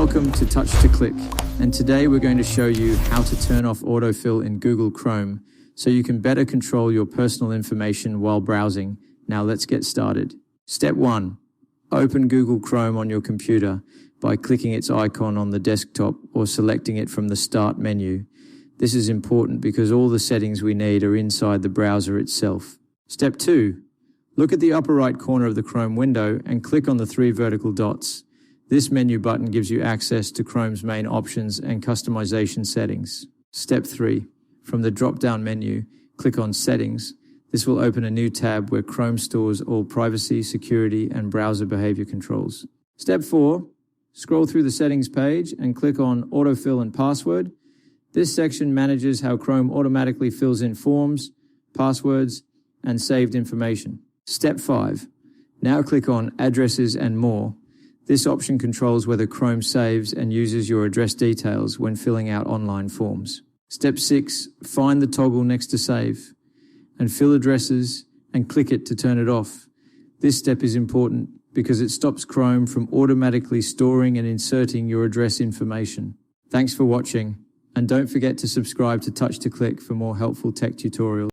Welcome to Touch to Click, and today we're going to show you how to turn off autofill in Google Chrome so you can better control your personal information while browsing. Now let's get started. Step 1. Open Google Chrome on your computer by clicking its icon on the desktop or selecting it from the Start menu. This is important because all the settings we need are inside the browser itself. Step 2. Look at the upper right corner of the Chrome window and click on the 3 vertical dots. This menu button gives you access to Chrome's main options and customization settings. Step 3. From the drop-down menu, click on Settings. This will open a new tab where Chrome stores all privacy, security, and browser behavior controls. Step 4. Scroll through the settings page and click on Autofill and Password. This section manages how Chrome automatically fills in forms, passwords, and saved information. Step 5. Now click on Addresses and More. This option controls whether Chrome saves and uses your address details when filling out online forms. Step 6. Find the toggle next to Save and fill addresses and click it to turn it off. This step is important because it stops Chrome from automatically storing and inserting your address information. Thanks for watching, and don't forget to subscribe to Touch to Click for more helpful tech tutorials.